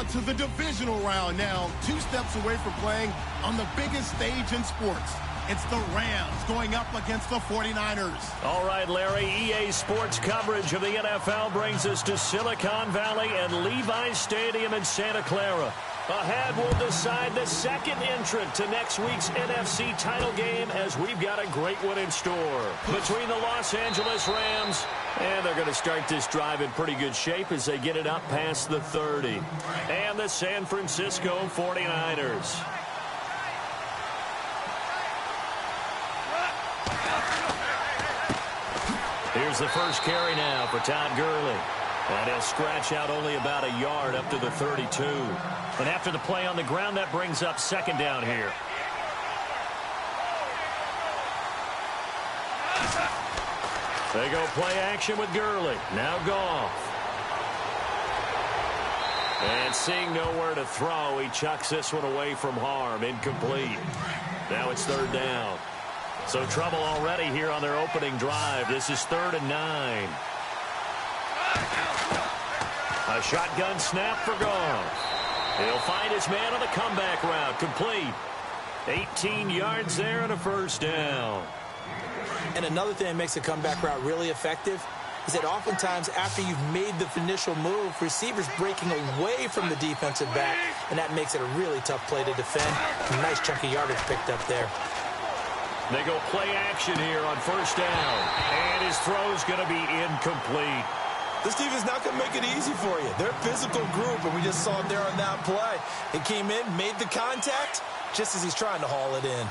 on to the divisional round now, 2 steps away from playing on the biggest stage in sports. It's the Rams going up against the 49ers. All right, Larry, EA Sports coverage of the NFL brings us to Silicon Valley and Levi's Stadium in Santa Clara. Ahead, we'll decide the second entrant to next week's NFC title game as we've got a great one in store between the Los Angeles Rams, and they're going to start this drive in pretty good shape as they get it up past the 30, and the San Francisco 49ers. Here's the first carry now for Todd Gurley. And he'll scratch out only about a yard up to the 32. And after the play on the ground, that brings up second down here. They go play action with Gurley. Now Goff. And seeing nowhere to throw, he chucks this one away from harm. Incomplete. Now it's third down. So trouble already here on their opening drive. This is 3rd and 9. A shotgun snap for Goff. He'll find his man on the comeback route. Complete. 18 yards there and a first down. And another thing that makes a comeback route really effective is that oftentimes after you've made the initial move, receivers breaking away from the defensive back, and that makes it a really tough play to defend. A nice chunk of yardage picked up there. They go play action here on first down. And his throw's going to be incomplete. This team is not going to make it easy for you. They're a physical group, and we just saw it there on that play. He came in, made the contact, just as he's trying to haul it in.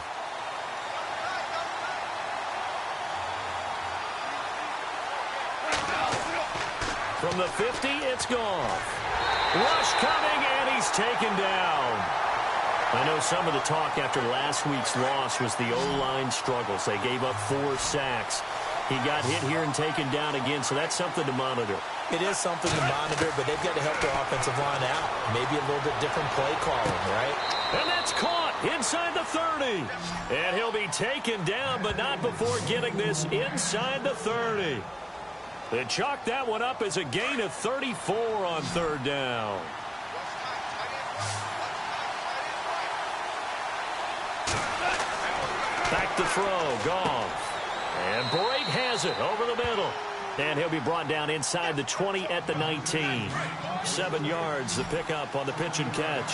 From the 50, it's Goff. Rush coming, and he's taken down. I know some of the talk after last week's loss was the O-line struggles. They gave up 4 sacks. He got hit here and taken down again, so that's something to monitor. It is something to monitor, but they've got to help their offensive line out. Maybe a little bit different play calling, right? And that's caught inside the 30. And he'll be taken down, but not before getting this inside the 30. They chalked that one up as a gain of 34 on third down. Back to throw, Goff. And Brake has it over the middle. And he'll be brought down inside the 20 at the 19. 7 yards the pickup on the pitch and catch.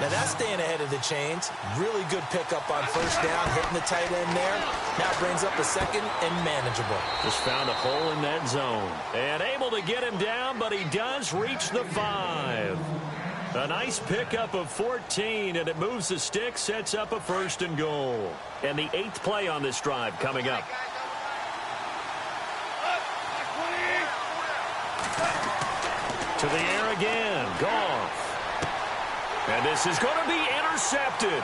Now that's staying ahead of the chains. Really good pickup on first down, hitting the tight end there. Now brings up a second and manageable. Just found a hole in that zone. And able to get him down, but he does reach the 5. A nice pickup of 14, and it moves the stick, sets up a 1st and goal. And the 8th play on this drive coming up. To the air again, Goff. And this is going to be intercepted.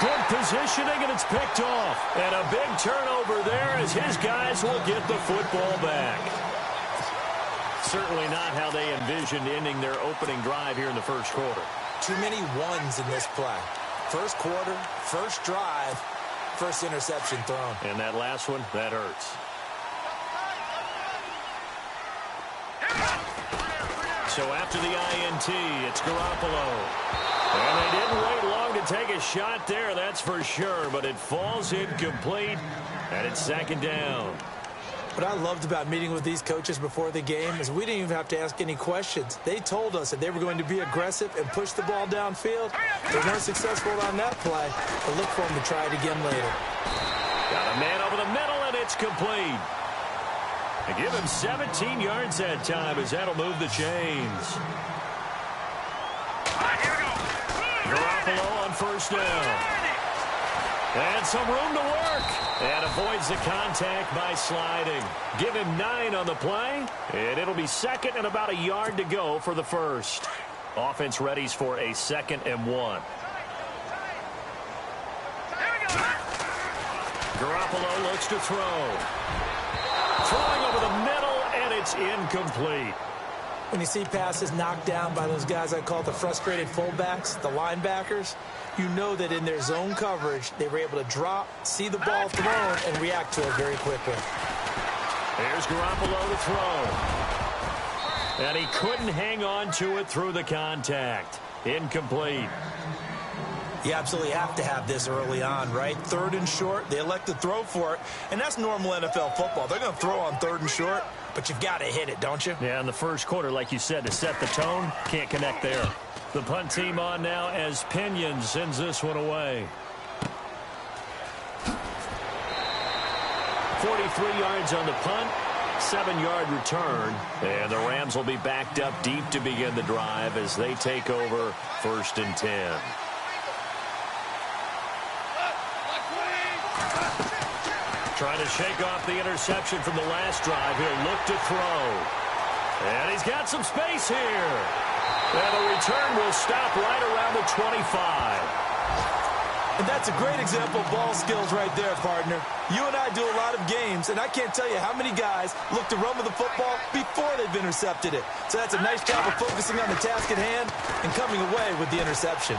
Good positioning, and it's picked off. And a big turnover there as his guys will get the football back. Certainly not how they envisioned ending their opening drive here in the first quarter. Too many ones in this play. First quarter, first drive, first interception thrown. And that last one, that hurts. So after the INT, it's Garoppolo. And they didn't wait long to take a shot there, that's for sure. But it falls incomplete, and it's second down. What I loved about meeting with these coaches before the game is we didn't even have to ask any questions. They told us that they were going to be aggressive and push the ball downfield. They weren't successful on that play, but look for them to try it again later. Got a man over the middle, and it's complete. And give him 17 yards that time as that'll move the chains. Garoppolo on first down. And some room to work. And avoids the contact by sliding. Give him 9 on the play. And it'll be second and about a yard to go for the first. Offense readies for a 2nd and 1. Garoppolo looks to throw. Throwing over the middle, and it's incomplete. When you see passes knocked down by those guys I call the frustrated fullbacks, the linebackers, you know that in their zone coverage, they were able to drop, see the ball thrown, and react to it very quickly. Here's Garoppolo to throw. And he couldn't hang on to it through the contact. Incomplete. You absolutely have to have this early on, right? 3rd and short, they elect to throw for it, and that's normal NFL football. They're going to throw on 3rd and short, but you've got to hit it, don't you? Yeah, in the first quarter, like you said, to set the tone, can't connect there. The punt team on now as Pinion sends this one away. 43 yards on the punt, 7-yard return, and the Rams will be backed up deep to begin the drive as they take over 1st and 10. Trying to shake off the interception from the last drive. He'll look to throw. And he's got some space here. And the return will stop right around the 25. And that's a great example of ball skills right there, partner. You and I do a lot of games, and I can't tell you how many guys look to run with the football before they've intercepted it. So that's a nice job of focusing on the task at hand and coming away with the interception.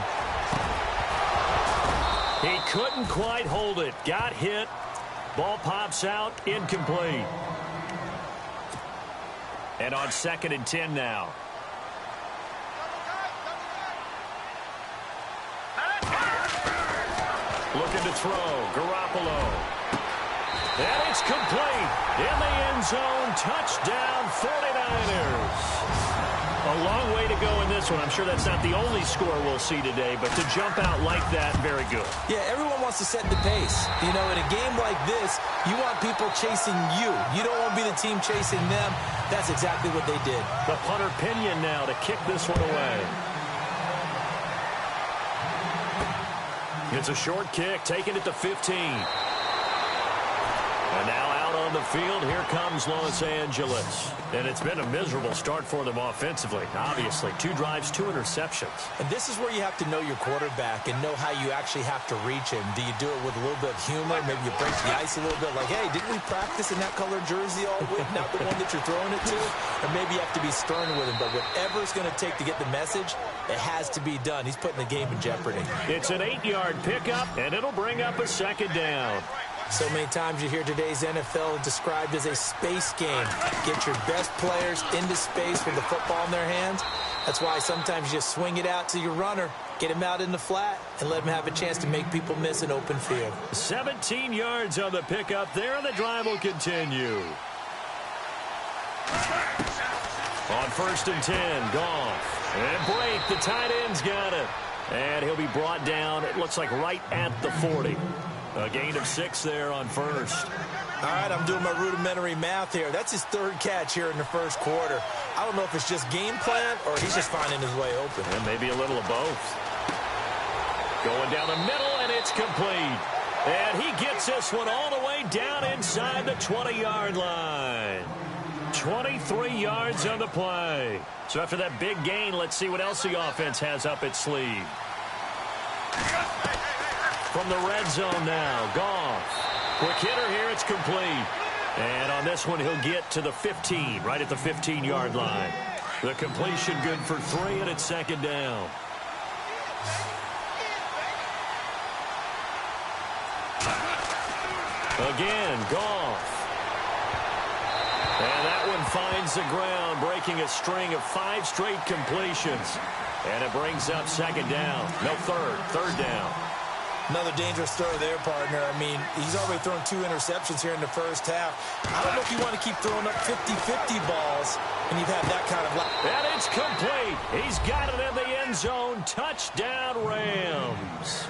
He couldn't quite hold it. Got hit. Ball pops out. Incomplete. And on 2nd and 10 now. Looking to throw. Garoppolo. And it's complete. In the end zone. Touchdown 49ers. A long way to go in this one. I'm sure that's not the only score we'll see today, but to jump out like that, very good. Yeah, everyone wants to set the pace. You know, in a game like this, you want people chasing you. You don't want to be the team chasing them. That's exactly what they did. The punter Pinion now to kick this one away. It's a short kick, taking it to 15. And now out on the field, here comes Los Angeles. And it's been a miserable start for them offensively. Obviously, 2 drives, 2 interceptions. And this is where you have to know your quarterback and know how you actually have to reach him. Do you do it with a little bit of humor? Maybe you break the ice a little bit like, hey, didn't we practice in that color jersey all week? Not the one that you're throwing it to? Or maybe you have to be stern with him. But whatever it's going to take to get the message, it has to be done. He's putting the game in jeopardy. It's an 8-yard pickup, and it'll bring up a 2nd down. So many times you hear today's NFL described as a space game. Get your best players into space with the football in their hands. That's why sometimes you just swing it out to your runner, get him out in the flat, and let him have a chance to make people miss an open field. 17 yards on the pickup there, and the drive will continue. On 1st and 10, Goff. And Brake, the tight end's got it. And he'll be brought down, it looks like right at the 40. A gain of 6 there on 1st. All right, I'm doing my rudimentary math here. That's his 3rd catch here in the 1st quarter. I don't know if it's just game plan or he's just finding his way open. And maybe a little of both. Going down the middle, and it's complete. And he gets this one all the way down inside the 20-yard line. 23 yards on the play. So after that big gain, let's see what else the offense has up its sleeve. From the red zone now, Goff. Quick hitter here, it's complete. And on this one, he'll get to the 15, right at the 15-yard line. The completion good for 3, and it's 2nd down. Again, Goff. And that one finds the ground, breaking a string of 5 straight completions. And it brings up 2nd down. No, 3rd down. Another dangerous throw there, partner. I mean, he's already thrown 2 interceptions here in the 1st half. I don't know if you want to keep throwing up 50-50 balls and you've had that kind of... And it's complete. He's got it in the end zone. Touchdown, Rams.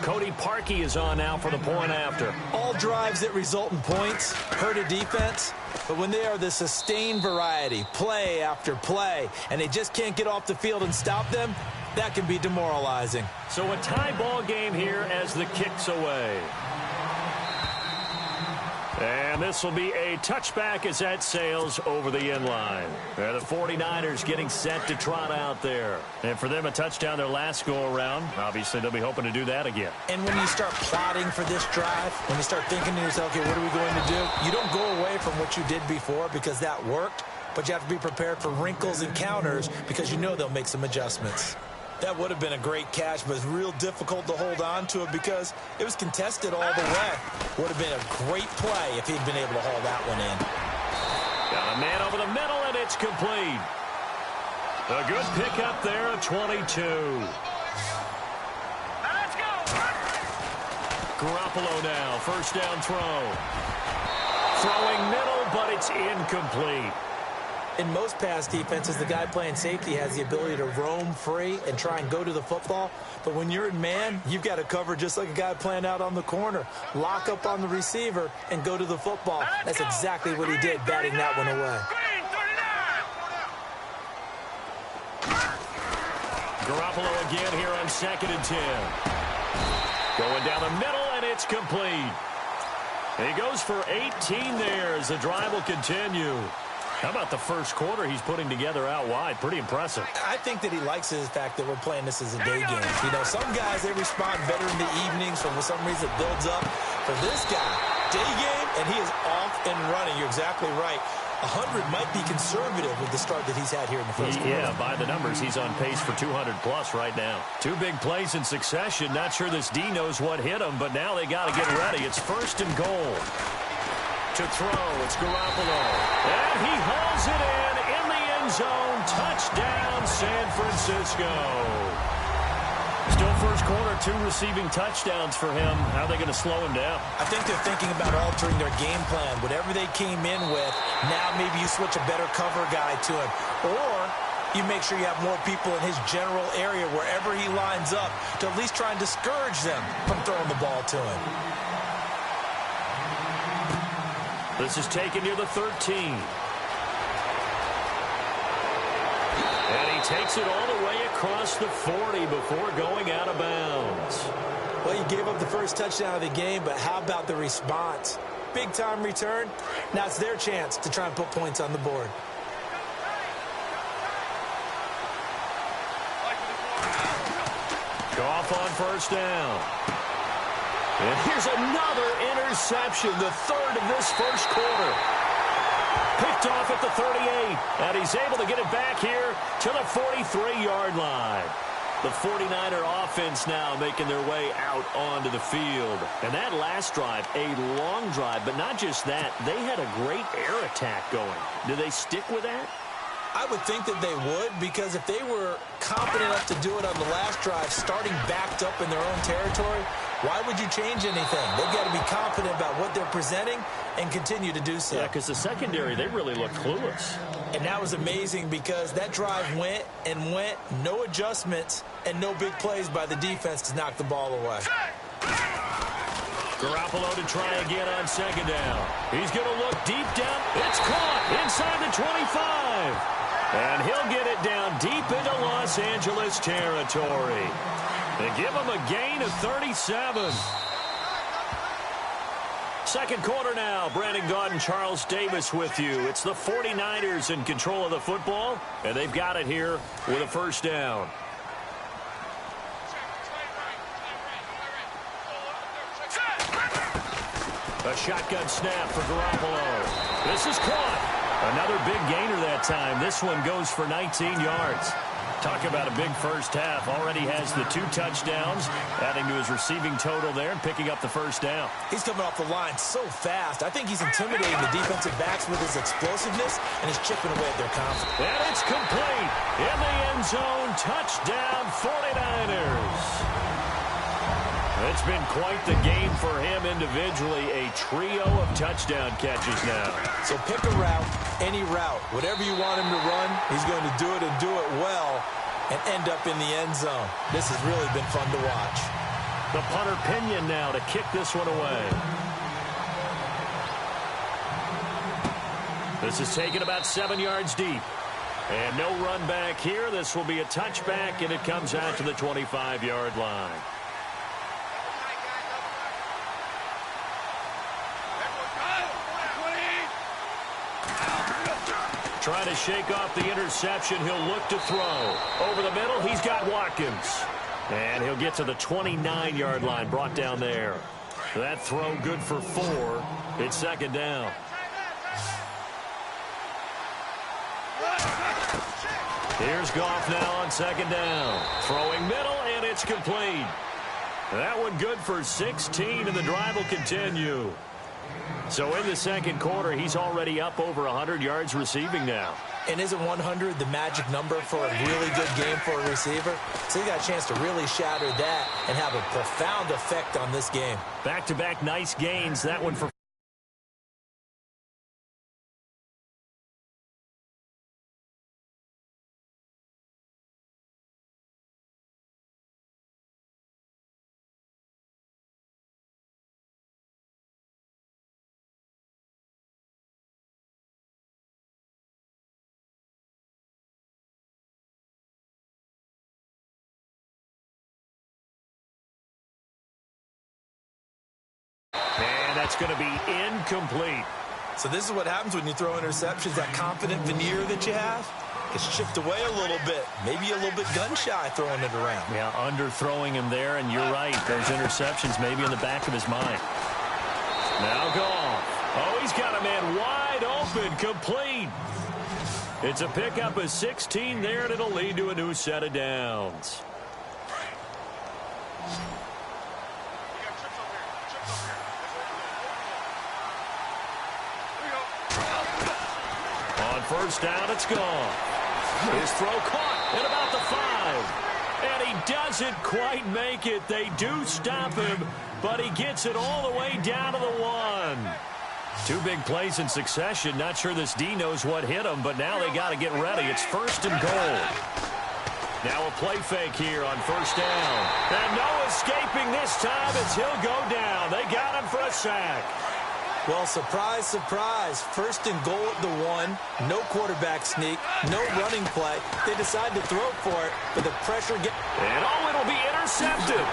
Cody Parkey is on now for the point after. All drives that result in points hurt a defense, but when they are the sustained variety, play after play, and they just can't get off the field and stop them, that can be demoralizing. So a tie ball game here as the kick's away. And this will be a touchback as that sails over the end line. The 49ers getting set to trot out there. And for them, a touchdown their last go-around. Obviously, they'll be hoping to do that again. And when you start plotting for this drive, when you start thinking to yourself, okay, what are we going to do? You don't go away from what you did before because that worked, but you have to be prepared for wrinkles and counters because you know they'll make some adjustments. That would have been a great catch, but it's real difficult to hold on to it because it was contested all the way. Would have been a great play if he'd been able to haul that one in. Got a man over the middle, and it's complete. A good pickup there of 22. Let's go. Garoppolo now, first down throw. Throwing middle, but it's incomplete. In most pass defenses, the guy playing safety has the ability to roam free and try and go to the football. But when you're in man, you've got to cover just like a guy playing out on the corner. Lock up on the receiver and go to the football. That's exactly what he did, batting that one away. Garoppolo again here on 2nd and 10. Going down the middle, and it's complete. He goes for 18 there as the drive will continue. How about the first quarter he's putting together out wide? Pretty impressive. I think that he likes the fact that we're playing this as a day game. You know, some guys, they respond better in the evenings, for some reason it builds up. For this guy, day game, and he is off and running. You're exactly right. 100 might be conservative with the start that he's had here in the first quarter. Yeah, by the numbers, he's on pace for 200-plus right now. 2 big plays in succession. Not sure this D knows what hit him, but now they got to get ready. It's 1st and goal. To throw, it's Garoppolo. And he hauls it in the end zone. Touchdown, San Francisco. Still first quarter, 2 receiving touchdowns for him. How are they going to slow him down? I think they're thinking about altering their game plan. Whatever they came in with, now maybe you switch a better cover guy to him. Or you make sure you have more people in his general area wherever he lines up to at least try and discourage them from throwing the ball to him. This is taken near the 13. And he takes it all the way across the 40 before going out of bounds. Well, you gave up the first touchdown of the game, but how about the response? Big-time return. Now it's their chance to try and put points on the board. Goff on first down. And here's another interception, the 3rd of this first quarter. Picked off at the 38, and he's able to get it back here to the 43-yard line. The 49er offense now making their way out onto the field. And that last drive, a long drive, but not just that, they had a great air attack going. Do they stick with that? I would think that they would, because if they were confident enough to do it on the last drive, starting backed up in their own territory, why would you change anything? They've got to be confident about what they're presenting and continue to do so. Yeah, because the secondary, they really looked clueless. And that was amazing because that drive went and went, no adjustments, and no big plays by the defense to knock the ball away. Garoppolo to try again on 2nd down. He's going to look deep down. It's caught inside the 25. And he'll get it down deep into Los Angeles territory. They give him a gain of 37. Second quarter now. Brandon Gaudin, Charles Davis with you. It's the 49ers in control of the football, and they've got it here with a first down. A shotgun snap for Garoppolo. This is caught. Another big gainer that time. This one goes for 19 yards. Talk about a big first half. Already has the 2 touchdowns, adding to his receiving total there and picking up the first down. He's coming off the line so fast. I think he's intimidating the defensive backs with his explosiveness, and he's chipping away at their confidence. And it's complete. In the end zone, touchdown 49ers. It's been quite the game for him individually. A trio of touchdown catches now. So pick a route, any route. Whatever you want him to run, he's going to do it and do it well and end up in the end zone. This has really been fun to watch. The punter Pinion now to kick this one away. This is taken about 7 yards deep. And no run back here. This will be a touchback, and it comes out to the 25-yard line. Trying to shake off the interception. He'll look to throw. Over the middle, he's got Watkins. And he'll get to the 29-yard line, brought down there. That throw good for 4. It's 2nd down. Here's Goff now on 2nd down. Throwing middle, and it's complete. That one good for 16, and the drive will continue. So in the second quarter, he's already up over 100 yards receiving now. And isn't 100 the magic number for a really good game for a receiver? So he got a chance to really shatter that and have a profound effect on this game. Back-to-back nice gains. That one for that's going to be incomplete. So this is what happens when you throw interceptions. That confident veneer that you have gets chipped away a little bit. Maybe a little bit gun-shy throwing it around. Yeah, underthrowing him there, and you're right. Those interceptions maybe in the back of his mind. Now Goff. Oh, he's got a man wide open, complete. It's a pickup of 16 there, and it'll lead to a new set of downs. First down, it's gone. His throw caught at about the 5. And he doesn't quite make it. They do stop him, but he gets it all the way down to the 1. Two big plays in succession. Not sure this D knows what hit him, but now they got to get ready. It's first and goal. Now a play fake here on first down. And no escaping this time as he'll go down. They got him for a sack. Well, surprise, surprise. First and goal at the 1. No quarterback sneak. No running play. They decide to throw for it, but the pressure gets... And it'll be intercepted.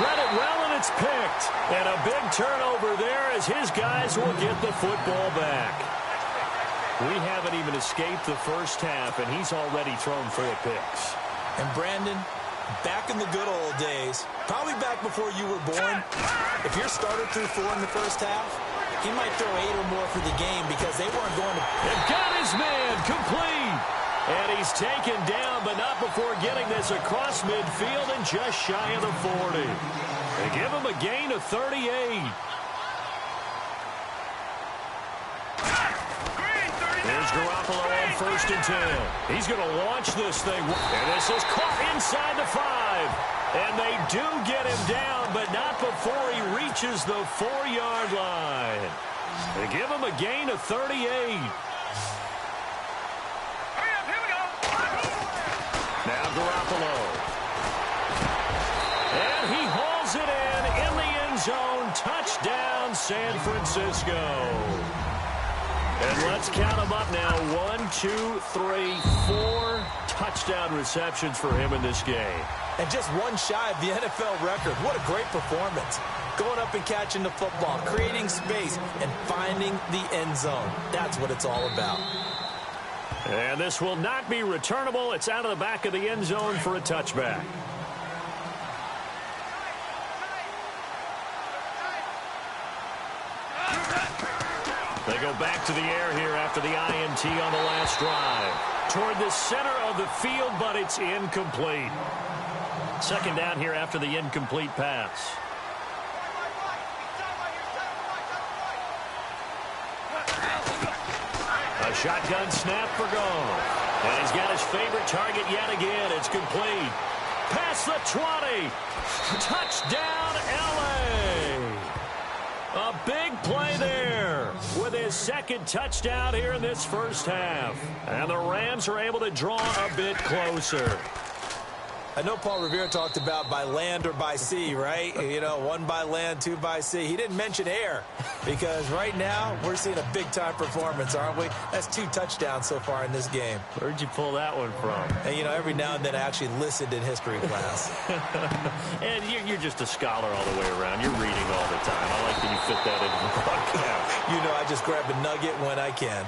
Read it well, and it's picked. And a big turnover there as his guys will get the football back. We haven't even escaped the first half, and he's already thrown 4 picks. And Brandon, back in the good old days, probably back before you were born, if your starter threw 4 in the first half, he might throw 8 or more for the game because they weren't going to... And got his man complete. And he's taken down, but not before getting this across midfield and just shy of the 40. They give him a gain of 38. Here's Garoppolo on first and 10. He's going to launch this thing. And this is caught inside the 5. And they do get him down, but not before he reaches the 4-yard line. They give him a gain of 38. Now Garoppolo. And he hauls it in the end zone. Touchdown, San Francisco. And let's count them up now. 1, 2, 3, 4 touchdown receptions for him in this game. And just one shy of the NFL record. What a great performance. Going up and catching the football, creating space, and finding the end zone. That's what it's all about. And this will not be returnable. It's out of the back of the end zone for a touchback. They go back to the air here after the INT on the last drive. Toward the center of the field, but it's incomplete. Second down here after the incomplete pass. A shotgun snap for Goff. And he's got his favorite target yet again. It's complete. Past the 20. Touchdown, L.A. A big play there with his second touchdown here in this first half. And the Rams are able to draw a bit closer. I know Paul Revere talked about by land or by sea, right? You know, 1 by land, 2 by sea. He didn't mention air because right now we're seeing a big-time performance, aren't we? That's 2 touchdowns so far in this game. Where'd you pull that one from? And, you know, every now and then I actually listened in history class. And you're just a scholar all the way around. You're reading all the time. I like that you fit that into the podcast. You know, I just grab a nugget when I can.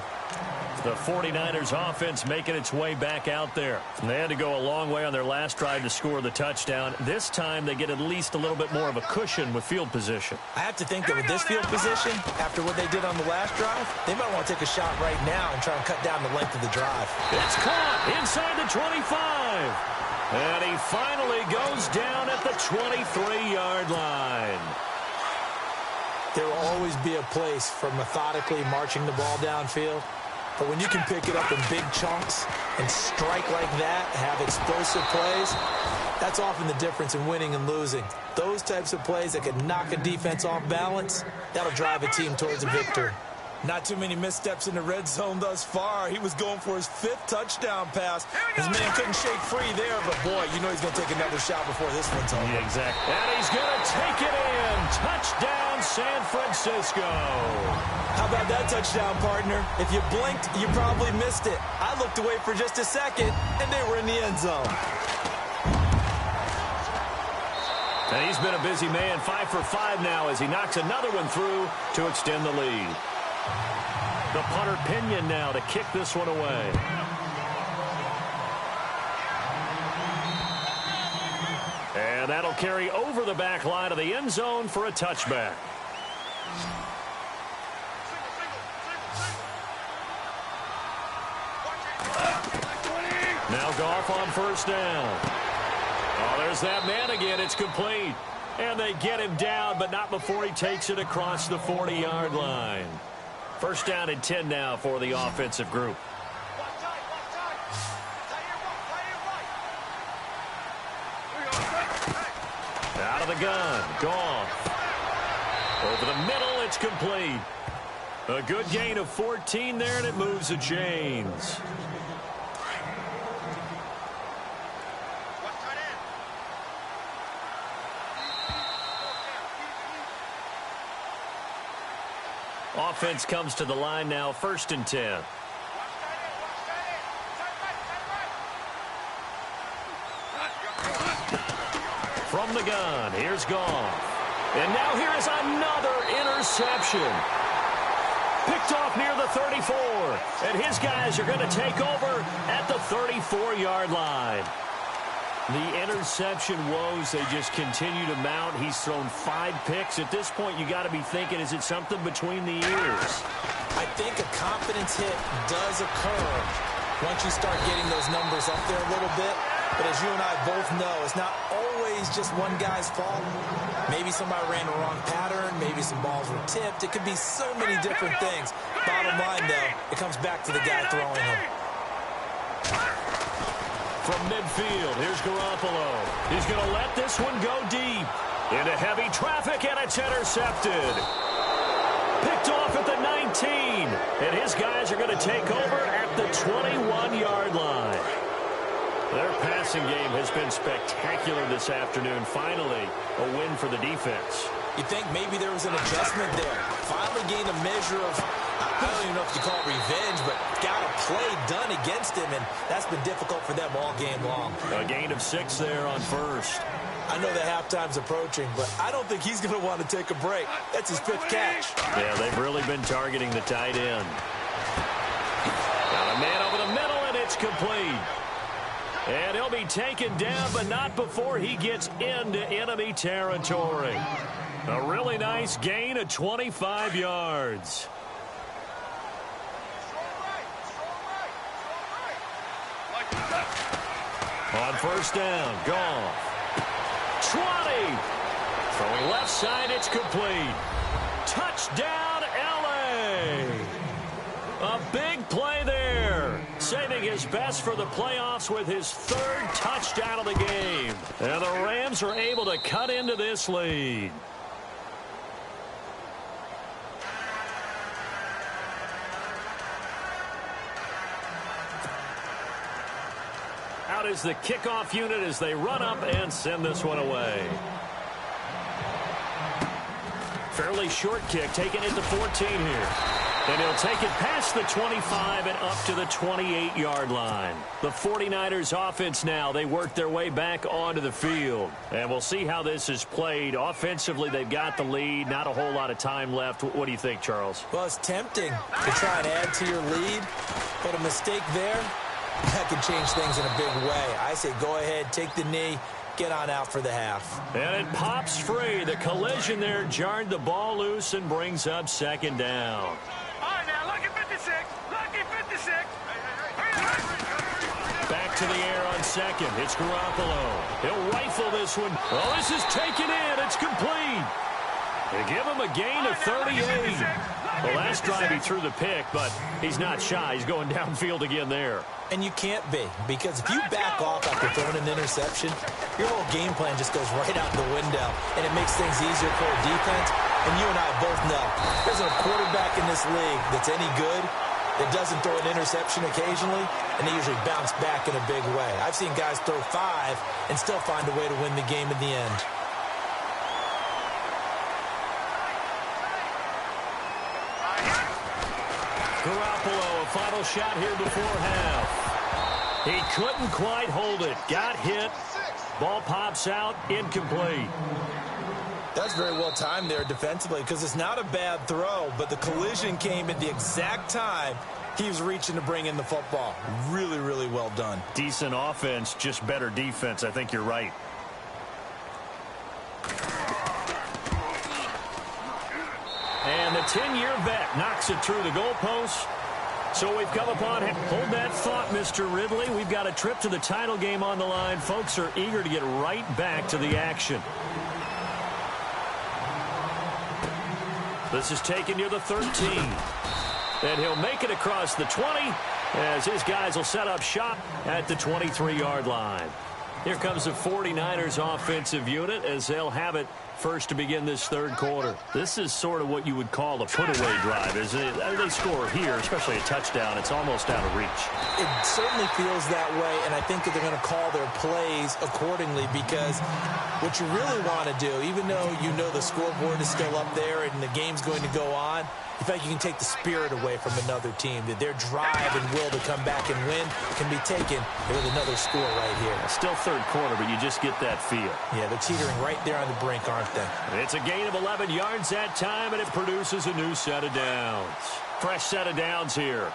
The 49ers offense making its way back out there. They had to go a long way on their last drive to score the touchdown. This time they get at least a little bit more of a cushion with field position. I have to think that with this field position, after what they did on the last drive, they might want to take a shot right now and try and cut down the length of the drive. It's caught inside the 25. And he finally goes down at the 23-yard line. There will always be a place for methodically marching the ball downfield. But when you can pick it up in big chunks and strike like that, have explosive plays, that's often the difference in winning and losing. Those types of plays that can knock a defense off balance, that'll drive a team towards a victory. Not too many missteps in the red zone thus far. He was going for his 5th touchdown pass. His man couldn't shake free there, but boy, you know he's going to take another shot before this one's over. Yeah, exactly. And he's going to take it in. Touchdown, San Francisco. How about that touchdown, partner? If you blinked, you probably missed it. I looked away for just a second, and they were in the end zone. And he's been a busy man, 5 for 5 now as he knocks another one through to extend the lead. The punter Pinion now to kick this one away. And that'll carry over the back line of the end zone for a touchback. Now Goff on first down. Oh, there's that man again. It's complete. And they get him down, but not before he takes it across the 40-yard line. First down and 10 now for the offensive group. Out of the gun. Goff. Over the middle, it's complete. A good gain of 14 there, and it moves the chains. Offense comes to the line now, 1st and 10. From the gun, here's Goff. And now here is another interception. Picked off near the 34. And his guys are going to take over at the 34-yard line. The interception woes, they just continue to mount. He's thrown 5 picks. At this point, you got to be thinking, is it something between the ears? I think a confidence hit does occur once you start getting those numbers up there a little bit. But as you and I both know, it's not always just one guy's fault. Maybe somebody ran the wrong pattern. Maybe some balls were tipped. It could be so many different things. Bottom line, though, it comes back to the guy throwing them. From midfield, here's Garoppolo. He's going to let this one go deep. Into heavy traffic, and it's intercepted. Picked off at the 19. And his guys are going to take over at the 21-yard line. Their passing game has been spectacular this afternoon. Finally, a win for the defense. You think maybe there was an adjustment there. Finally gained a measure of, I don't even know if you call it revenge, but got a play done against him, and that's been difficult for them all game long. A gain of 6 there on first. I know that halftime's approaching, but I don't think he's going to want to take a break. That's his 5th catch. Yeah, they've really been targeting the tight end. Got a man over the middle, and it's complete. And he'll be taken down, but not before he gets into enemy territory. A really nice gain of 25 yards. On first down, Goff. 20. Throwing left side, it's complete. Touchdown, L.A. A big play there. Saving his best for the playoffs with his 3rd touchdown of the game. And the Rams are able to cut into this lead. Out is the kickoff unit as they run up and send this one away. Fairly short kick, taking it to 14 here. And he'll take it past the 25 and up to the 28-yard line. The 49ers offense now, they work their way back onto the field. And we'll see how this is played. Offensively, they've got the lead. Not a whole lot of time left. What do you think, Charles? Well, it's tempting to try and add to your lead, but a mistake there, that could change things in a big way. I say go ahead, take the knee, get on out for the half. And it pops free. The collision there jarred the ball loose and brings up 2nd down. All right, now, lucky 56. Lucky 56. Back to the air on 2nd. It's Garoppolo. He'll rifle this one. Oh, this is taken in. It's complete. They give him a gain of 38. The last drive he threw the pick, but he's not shy. He's going downfield again there. And you can't be, because if you back off after throwing an interception, your whole game plan just goes right out the window, and it makes things easier for a defense. And you and I both know there's a quarterback in this league that's any good that doesn't throw an interception occasionally, and they usually bounce back in a big way. I've seen guys throw 5 and still find a way to win the game in the end. Garoppolo, a final shot here before half. He couldn't quite hold it. Got hit. Ball pops out. Incomplete. That's very well timed there defensively, because it's not a bad throw, but the collision came at the exact time he was reaching to bring in the football. Really, really well done. Decent offense, just better defense. I think you're right. And the 10-year vet knocks it through the goalpost. So we've come upon him. Hold that thought, Mr. Ridley. We've got a trip to the title game on the line. Folks are eager to get right back to the action. This is taken near the 13. And he'll make it across the 20 as his guys will set up shop at the 23-yard line. Here comes the 49ers offensive unit as they'll have it first to begin this third quarter. This is sort of what you would call a put-away drive. As they score here, especially a touchdown, it's almost out of reach. It certainly feels that way, and I think that they're going to call their plays accordingly, because what you really want to do, even though you know the scoreboard is still up there and the game's going to go on, in fact, you can take the spirit away from another team, that their drive and will to come back and win can be taken with another score right here. Still third quarter, but you just get that feel. Yeah, they're teetering right there on the brink, aren't they? It's a gain of 11 yards that time, and it produces a new set of downs. Fresh set of downs here.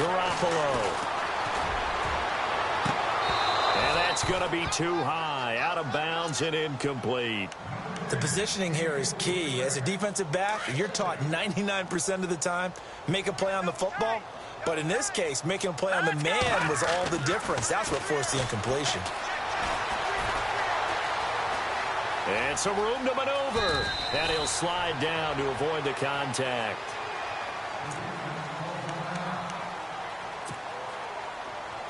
Garoppolo. And that's going to be too high. Out of bounds and incomplete. The positioning here is key. As a defensive back, you're taught 99% of the time, make a play on the football. But in this case, making a play on the man was all the difference. That's what forced the incompletion. And some room to maneuver. And he'll slide down to avoid the contact.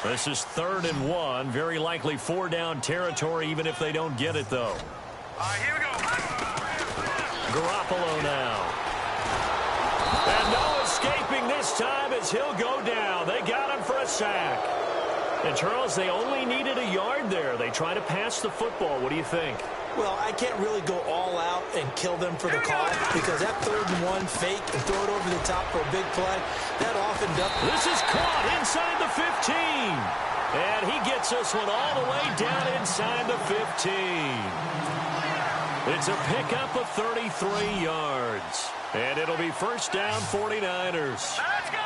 This is 3rd and 1. Very likely 4-down territory, even if they don't get it, though. Here we go. Garoppolo now. And no escaping this time as he'll go down. They got him for a sack. And, Charles, they only needed a yard there. They try to pass the football. What do you think? Well, I can't really go all out and kill them for the call, because that 3rd and 1 fake and throw it over the top for a big play, that often does. This is caught inside the 15. And he gets this one all the way down inside the 15. It's a pickup of 33 yards. And it'll be first down 49ers. Let's go.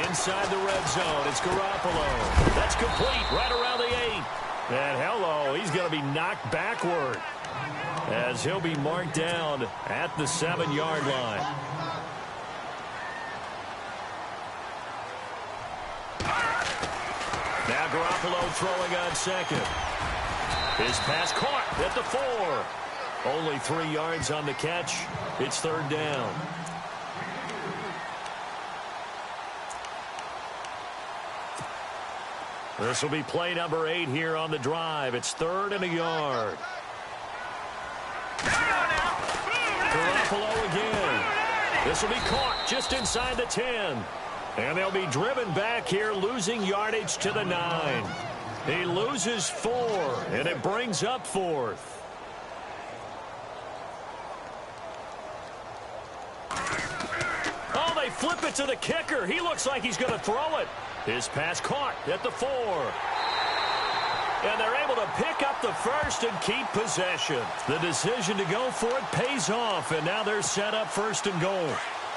Inside the red zone, it's Garoppolo. That's complete right around the 8. And hello, he's going to be knocked backward as he'll be marked down at the 7-yard line. Now Garoppolo throwing on second. His pass caught at the 4. Only 3 yards on the catch. It's 3rd down. This will be play number 8 here on the drive. It's 3rd and a yard. Garoppolo again. This will be caught just inside the 10. And they'll be driven back here, losing yardage to the 9. He loses 4, and it brings up 4th. Oh, they flip it to the kicker. He looks like he's going to throw it. His pass caught at the 4. And they're able to pick up the first and keep possession. The decision to go for it pays off, and now they're set up 1st and goal.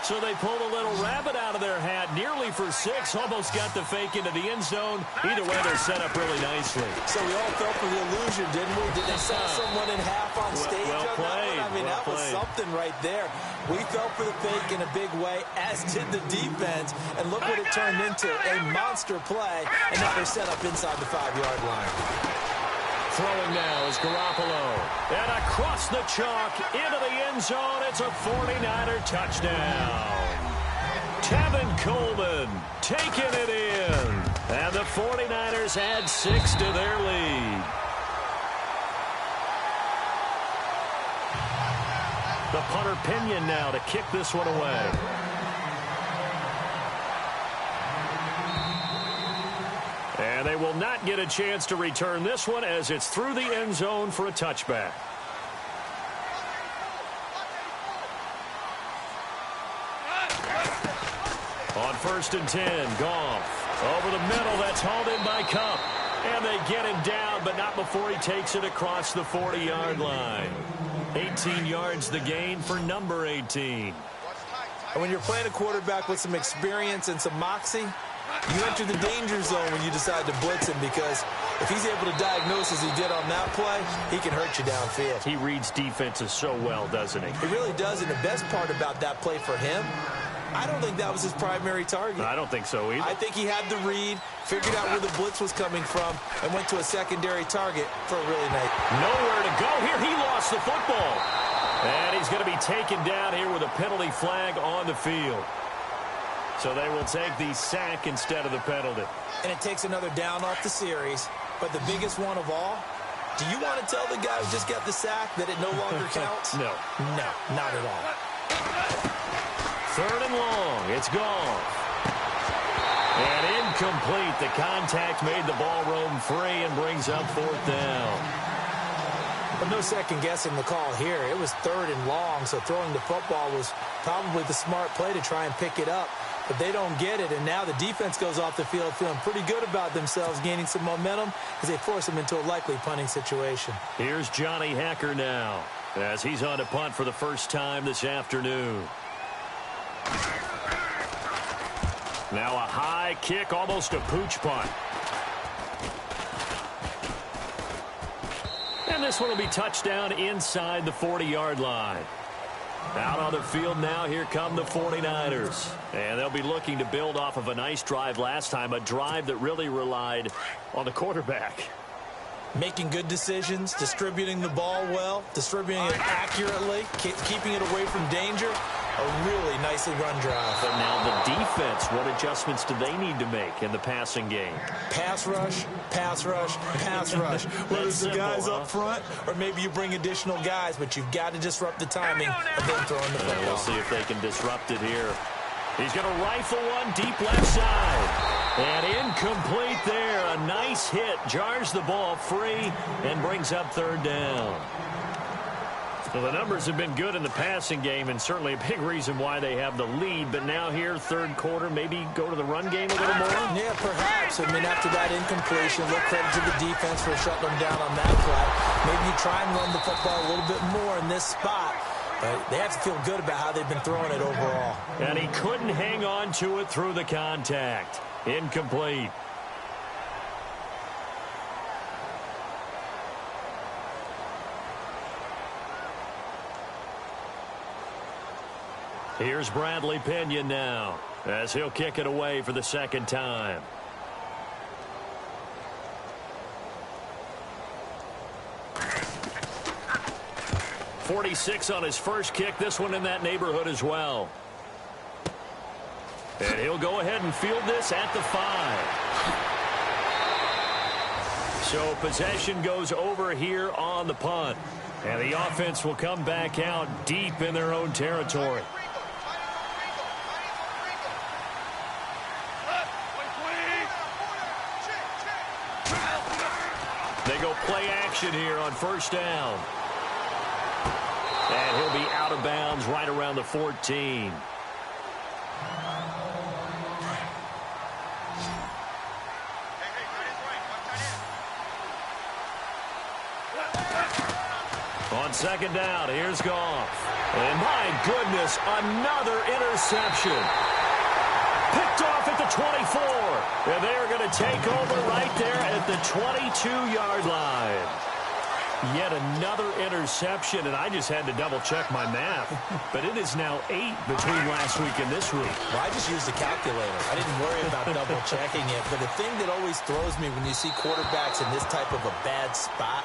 So they pulled a little rabbit out of their hat, nearly for 6, almost got the fake into the end zone. Either way, they're set up really nicely. So we all fell for the illusion, didn't we? Did they sell someone in half on stage? Well played. I mean, well that was played. something right there. We fell for the fake in a big way, as did the defense. And look what it turned into, a monster play. And now they're set up inside the 5-yard line. Throwing now is Garoppolo. And across the chalk into the end zone. It's a 49er touchdown. Tevin Coleman taking it in. And the 49ers add 6 to their lead. The punter Pinion now to kick this one away. And they will not get a chance to return this one as it's through the end zone for a touchback. On 1st and 10, Goff. Over the middle, that's hauled in by Cup. And they get him down, but not before he takes it across the 40-yard line. 18 yards the gain for number 18. And when you're playing a quarterback with some experience and some moxie, you enter the danger zone when you decide to blitz him, because if he's able to diagnose as he did on that play, he can hurt you downfield. He reads defenses so well, doesn't he? He really does, and the best part about that play for him, I don't think that was his primary target. I don't think so either. I think he had the read, figured out where the blitz was coming from, and went to a secondary target for a really nice. Nowhere to go here. He lost the football. And he's going to be taken down here with a penalty flag on the field. So they will take the sack instead of the penalty. And it takes another down off the series. But the biggest one of all, do you want to tell the guy who just got the sack that it no longer counts? No. No, not at all. 3rd and long. It's gone. And incomplete. The contact made the ball roam free and brings up 4th down. But no second guessing the call here. It was 3rd and long, so throwing the football was probably the smart play to try and pick it up. But they don't get it, and now the defense goes off the field feeling pretty good about themselves, gaining some momentum as they force them into a likely punting situation. Here's Johnny Hacker now as he's on to punt for the first time this afternoon. Now a high kick, almost a pooch punt. And this one will be touchdown inside the 40-yard line. Out on the field now, here come the 49ers. And they'll be looking to build off of a nice drive last time, a drive that really relied on the quarterback. Making good decisions, distributing the ball well, distributing it accurately, keeping it away from danger. A really nicely run drive. But now the defense, what adjustments do they need to make in the passing game? Pass rush, pass rush, pass rush. Whether it's the guys up front or maybe you bring additional guys, but you've got to disrupt the timing of them throwing the football. We'll see if they can disrupt it here. He's going to rifle one deep left side. And incomplete there. A nice hit. Jars the ball free and brings up 3rd down. Well, the numbers have been good in the passing game, and certainly a big reason why they have the lead. But now here, 3rd quarter, maybe go to the run game a little more? Yeah, perhaps. I mean, after that incompletion, a little credit to the defense for shutting them down on that play. Maybe you try and run the football a little bit more in this spot. But they have to feel good about how they've been throwing it overall. And he couldn't hang on to it through the contact. Incomplete. Here's Bradley Pinion now as he'll kick it away for the 2nd time. .46 on his first kick. This one in that neighborhood as well. And he'll go ahead and field this at the 5. So possession goes over here on the punt. And the offense will come back out deep in their own territory. They go play action here on 1st down. And he'll be out of bounds right around the 14. On 2nd down, here's Goff. And my goodness, another interception. Picked off at the 24. And they are going to take over right there at the 22-yard line. Yet another interception, and I just had to double-check my math. But it is now 8 between last week and this week. Well, I just used a calculator. I didn't worry about double-checking it. But the thing that always throws me when you see quarterbacks in this type of a bad spot,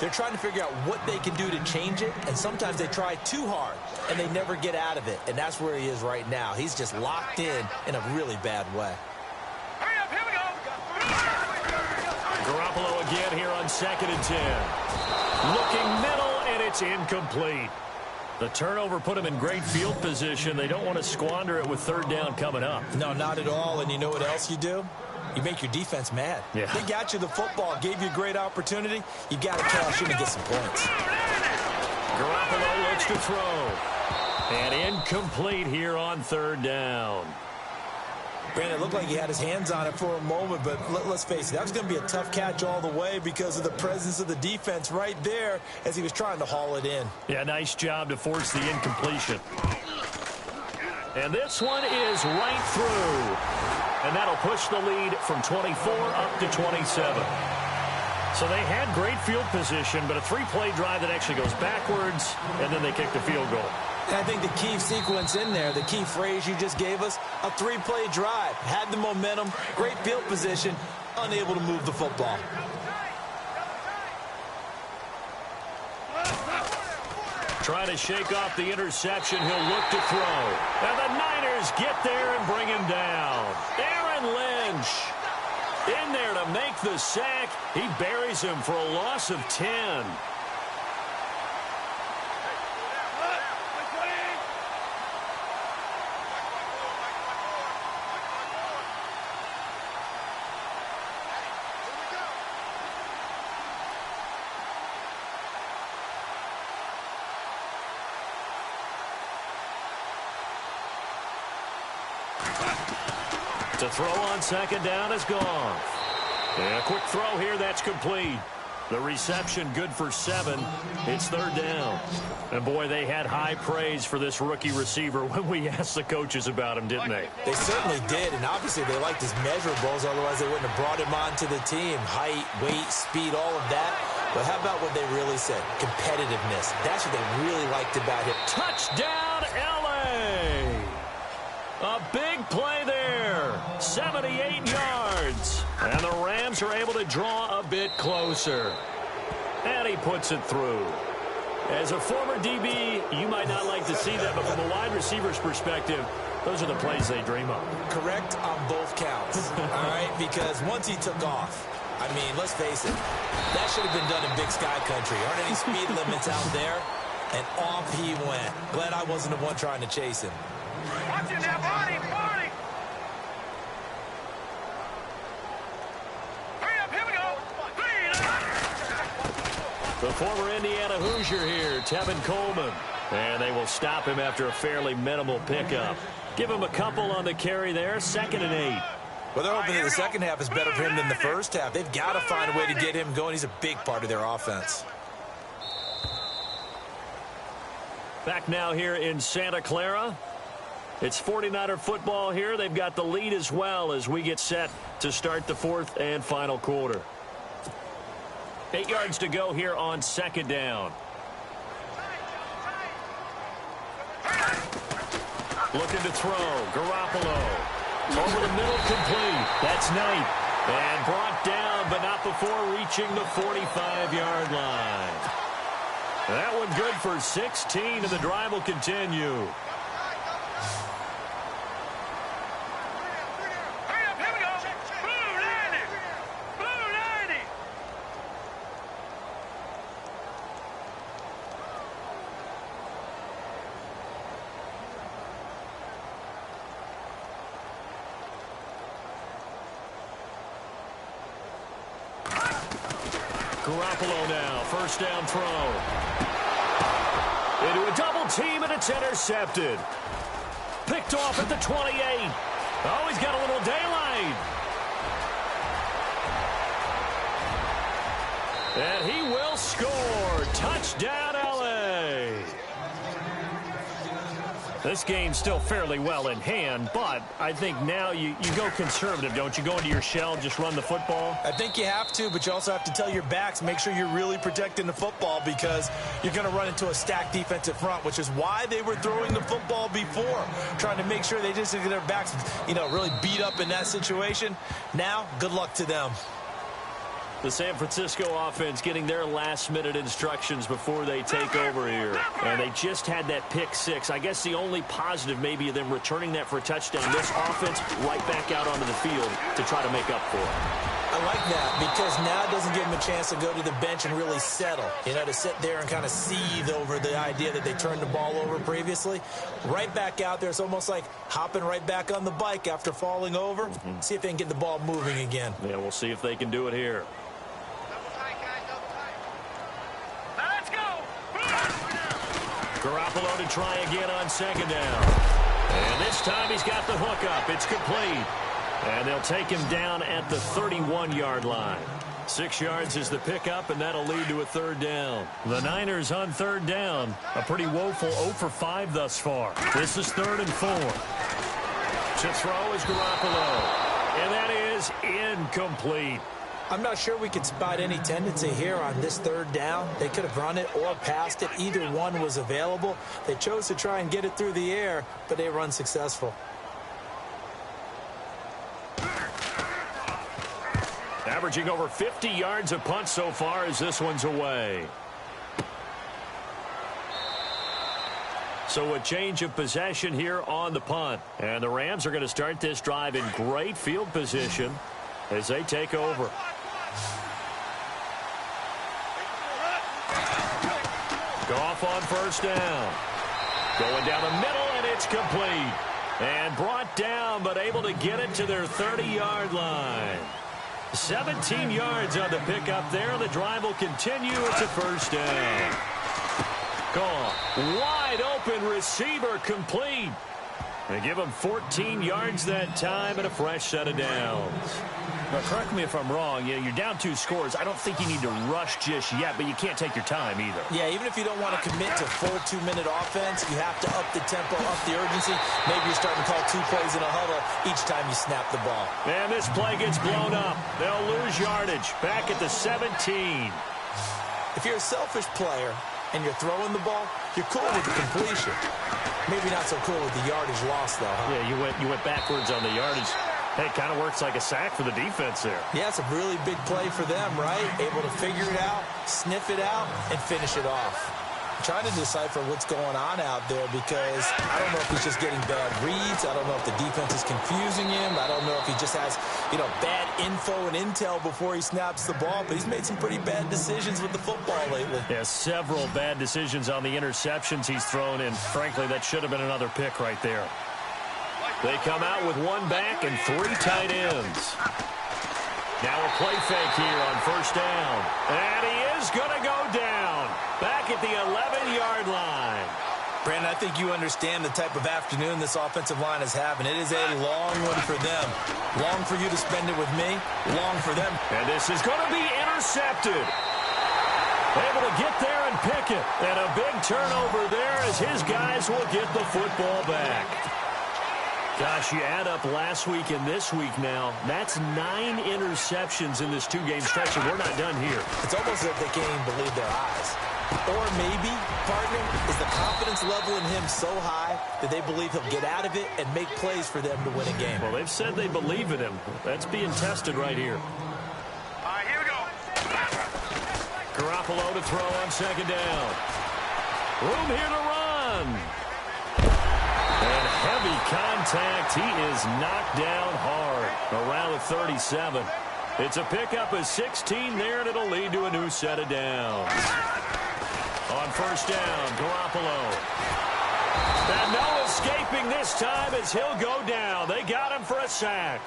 they're trying to figure out what they can do to change it, and sometimes they try too hard, and they never get out of it. And that's where he is right now. He's just locked in a really bad way. Hurry up, here we go. Garoppolo again here on 2nd and 10. Looking middle, and it's incomplete. The turnover put him in great field position. They don't want to squander it with 3rd down coming up. No, not at all. And you know what else you do? You make your defense mad. Yeah. They got you the football, gave you a great opportunity. You got to cash in and get some points. Garoppolo looks to throw. And incomplete here on 3rd down. Brandon, it looked like he had his hands on it for a moment, but let's face it, that was going to be a tough catch all the way because of the presence of the defense right there as he was trying to haul it in. Yeah, nice job to force the incompletion. And this one is right through. And that'll push the lead from 24 up to 27. So they had great field position, but a 3-play drive that actually goes backwards, and then they kick the field goal. And I think the key sequence in there, the key phrase you just gave us, a 3-play drive. Had the momentum, great field position, unable to move the football. Trying to shake off the interception. He'll look to throw. And the Niners get there and bring him down. Aaron Lynch in there to make the sack. He buries him for a loss of 10. To throw on 2nd down is gone. And a quick throw here, that's complete. The reception good for 7. It's 3rd down. And boy, they had high praise for this rookie receiver when we asked the coaches about him, didn't they? They certainly did, and obviously they liked his measurables, otherwise they wouldn't have brought him onto the team. Height, weight, speed, all of that. But how about what they really said? Competitiveness. That's what they really liked about him. Touchdown, L.A.! A big play there, 78 yards. And the Rams are able to draw a bit closer. And he puts it through. As a former DB, you might not like to see that, but from a wide receiver's perspective, those are the plays they dream of. Correct on both counts, all right? Because once he took off, I mean, let's face it, that should have been done in Big Sky Country. Aren't any speed limits out there? And off he went. Glad I wasn't the one trying to chase him. Watch it now, Barney! Hurry up, here we go! The former Indiana Hoosier here, Tevin Coleman. And they will stop him after a fairly minimal pickup. Give him a couple on the carry there, 2nd and 8. Well, they're hoping that the second half is better for him than the first half. They've got to find a way to get him going. He's a big part of their offense. Back now here in Santa Clara. It's 49er football here. They've got the lead as well as we get set to start the 4th and final quarter. 8 yards to go here on 2nd down. Looking to throw. Garoppolo. Over the middle, complete. That's Knight. And brought down, but not before reaching the 45-yard line. That one good for 16, and the drive will continue. Garoppolo now, 1st down throw. Into a double team, and it's intercepted. Picked off at the 28. Oh, he's got a little daylight. And he will score. Touchdown, L.A. This game's still fairly well in hand, but I think now you go conservative, don't you? Go into your shell, just run the football? I think you have to, but you also have to tell your backs, make sure you're really protecting the football because you're going to run into a stacked defensive front, which is why they were throwing the football before, trying to make sure they just get their backs, really beat up in that situation. Now, good luck to them. The San Francisco offense getting their last-minute instructions before they take over here. And they just had that pick six. I guess the only positive maybe of them returning that for a touchdown. This offense right back out onto the field to try to make up for it. I like that because now it doesn't give them a chance to go to the bench and really settle. To sit there and kind of seethe over the idea that they turned the ball over previously. Right back out there. It's almost like hopping right back on the bike after falling over. See if they can get the ball moving again. Yeah, we'll see if they can do it here. Garoppolo to try again on second down. And this time he's got the hook up. It's complete. And they'll take him down at the 31-yard line. 6 yards is the pickup, and that'll lead to a third down. The Niners on third down. A pretty woeful 0 for 5 thus far. This is 3rd and 4. To throw is Garoppolo. And that is incomplete. I'm not sure we could spot any tendency here on this third down. They could have run it or passed it. Either one was available. They chose to try and get it through the air, but they were unsuccessful. Averaging over 50 yards a punt so far as this one's away. So a change of possession here on the punt. And the Rams are going to start this drive in great field position as they take over. Goff on first down. Going down the middle, and it's complete. And brought down, but able to get it to their 30-yard line. 17 yards on the pickup there. The drive will continue. It's a first down. Goff, wide open receiver, complete. They give him 14 yards that time and a fresh set of downs. Now, correct me if I'm wrong. You're down 2 scores. I don't think you need to rush just yet, but you can't take your time either. Yeah, even if you don't want to commit to full 2-minute offense, you have to up the tempo, up the urgency. Maybe you're starting to call 2 plays in a huddle each time you snap the ball. And this play gets blown up. They'll lose yardage. Back at the 17. If you're a selfish player and you're throwing the ball, you're cool with the completion. Maybe not so cool with the yardage loss, though, huh? Yeah, you went backwards on the yardage. Hey, it kind of works like a sack for the defense there. Yeah, it's a really big play for them, right? Able to figure it out, sniff it out, and finish it off. I'm trying to decipher what's going on out there because I don't know if he's just getting bad reads. I don't know if the defense is confusing him. I don't know if he just has, bad info and intel before he snaps the ball. But he's made some pretty bad decisions with the football lately. Yeah, several bad decisions on the interceptions he's thrown in. Frankly, that should have been another pick right there. They come out with 1 back and 3 tight ends. Now a play fake here on first down. And he is going to go down. Back at the 11-yard line. Brandon, I think you understand the type of afternoon this offensive line is having. It is a long one for them. Long for you to spend it with me. Long for them. And this is going to be intercepted. Able to get there and pick it. And a big turnover there as his guys will get the football back. Gosh, you add up last week and this week now. That's 9 interceptions in this 2-game stretch, and we're not done here. It's almost as if they can't even believe their eyes. Or maybe, partner, is the confidence level in him so high that they believe he'll get out of it and make plays for them to win a game. Well, they've said they believe in him. That's being tested right here. All right, here we go. Garoppolo to throw on second down. Room here to run. And heavy contact. He is knocked down hard around the 37. It's a pickup of 16 there, and it'll lead to a new set of downs. On first down, Garoppolo. And no escaping this time as he'll go down. They got him for a sack.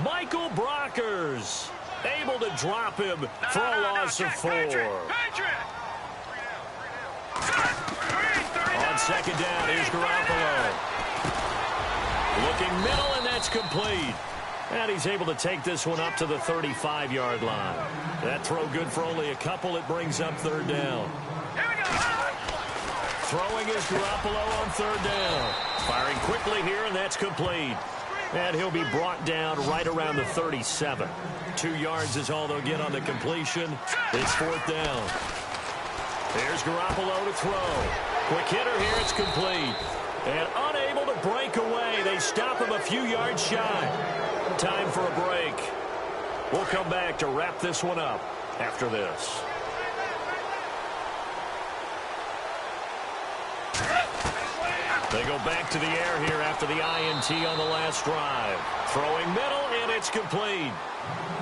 Michael Brockers able to drop him for a loss of 4. On second down, here's Garoppolo. Looking middle, and that's complete. And he's able to take this one up to the 35-yard line. That throw good for only a couple. It brings up third down. Throwing is Garoppolo on third down. Firing quickly here, and that's complete. And he'll be brought down right around the 37. 2 yards is all they'll get on the completion. It's fourth down. Here's Garoppolo to throw. Quick hitter here, it's complete. And unable to break away. They stop him a few yards shy. Time for a break. We'll come back to wrap this one up after this. They go back to the air here after the INT on the last drive. Throwing middle, and it's complete.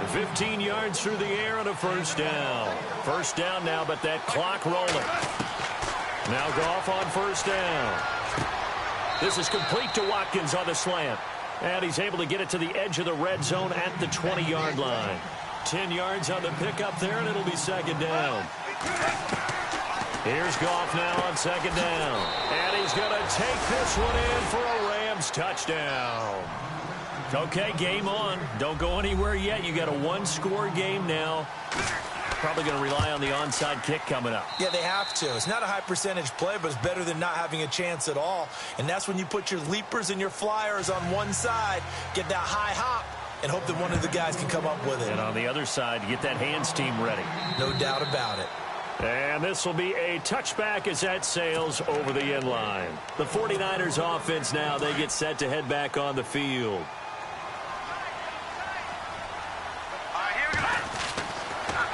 15 yards through the air and a first down. First down now, but that clock rolling. Now Goff on first down. This is complete to Watkins on the slant. And he's able to get it to the edge of the red zone at the 20-yard line. 10 yards on the pickup there, and it'll be second down. Here's Goff now on second down. And he's going to take this one in for a Rams touchdown. Okay, game on. Don't go anywhere yet. You got a one-score game now. Probably going to rely on the onside kick coming up. Yeah, they have to. It's not a high-percentage play, but it's better than not having a chance at all. And that's when you put your leapers and your flyers on one side, get that high hop, and hope that one of the guys can come up with it. And on the other side, get that hands team ready. No doubt about it. And this will be a touchback as that sails over the end line. The 49ers offense now, they get set to head back on the field.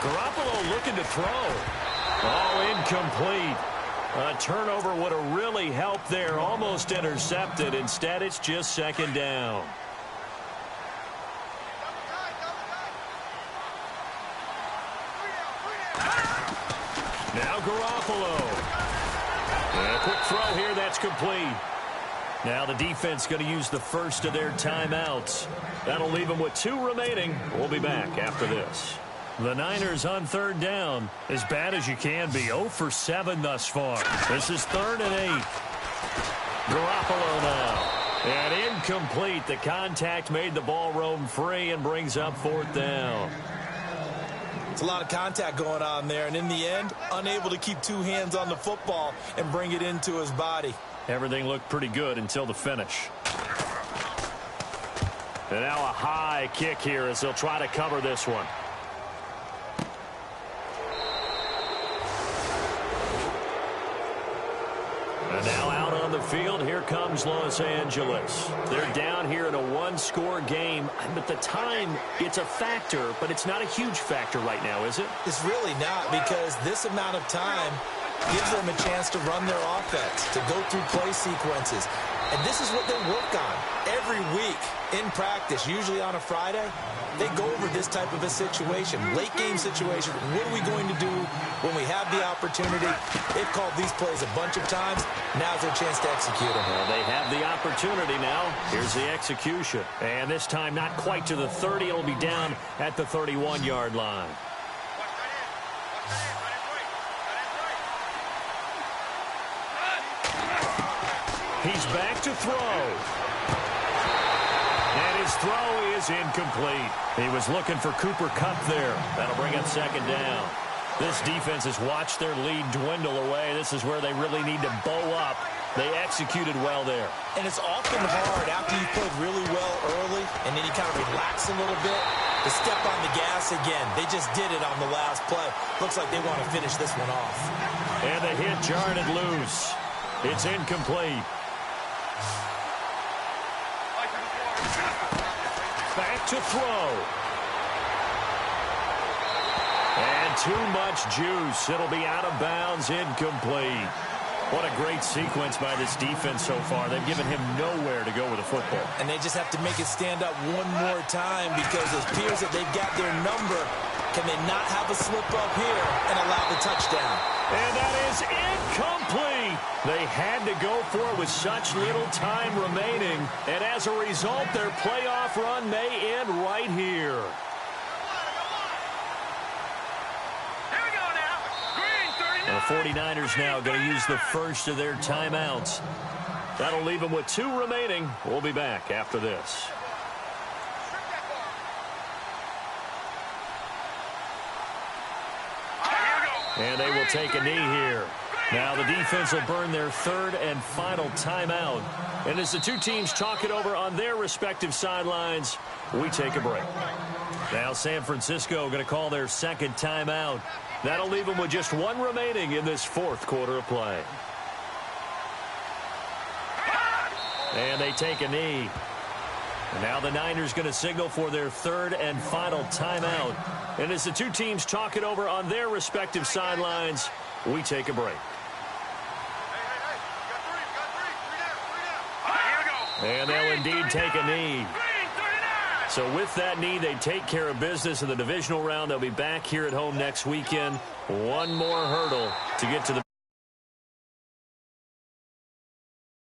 Garoppolo looking to throw. Oh, incomplete. A turnover would have really helped there. Almost intercepted. Instead, it's just second down. Now Garoppolo. And a quick throw here. That's complete. Now the defense going to use the first of their timeouts. That'll leave them with 2 remaining. We'll be back after this. The Niners on third down. As bad as you can be. 0 for 7 thus far. This is 3rd and 8. Garoppolo now. And incomplete. The contact made the ball roam free and brings up 4th down. It's a lot of contact going on there, and in the end, unable to keep 2 hands on the football and bring it into his body. Everything looked pretty good until the finish. And now a high kick here as they'll try to cover this one. And now out on the field, here comes Los Angeles. They're down here in a one-score game. But the time, it's a factor, but it's not a huge factor right now, is it? It's really not, because this amount of time gives them a chance to run their offense, to go through play sequences. And this is what they work on every week in practice, usually on a Friday. They go over this type of a situation, late game situation. What are we going to do when we have the opportunity? They've called these plays a bunch of times. Now's their chance to execute them. Well, they have the opportunity now. Here's the execution. And this time not quite to the 30. It'll be down at the 31-yard line. He's back to throw. And his throw is incomplete. He was looking for Cooper Kupp there. That'll bring up second down. This defense has watched their lead dwindle away. This is where they really need to bow up. They executed well there. And it's often hard after you played really well early and then you kind of relax a little bit to step on the gas again. They just did it on the last play. Looks like they want to finish this one off. And the hit jarred it loose. It's incomplete. Back to throw. And too much juice. It'll be out of bounds, incomplete. What a great sequence by this defense so far. They've given him nowhere to go with the football. And they just have to make it stand up one more time because it appears that they've got their number. Can they not have a slip up here and allow the touchdown? And that is incomplete. They had to go for it with such little time remaining. And as a result, their playoff run may end right here. The 49ers now going to use the first of their timeouts. That'll leave them with 2 remaining. We'll be back after this. And they will take a knee here. Now the defense will burn their third and final timeout. And as the two teams talk it over on their respective sidelines, we take a break. Now San Francisco going to call their second timeout. That'll leave them with just one remaining in this fourth quarter of play. And they take a knee. And now the Niners going to signal for their third and final timeout. And as the two teams talk it over on their respective sidelines, we take a break. And they'll indeed take a knee. So with that knee, they take care of business in the divisional round. They'll be back here at home next weekend. One more hurdle to get to the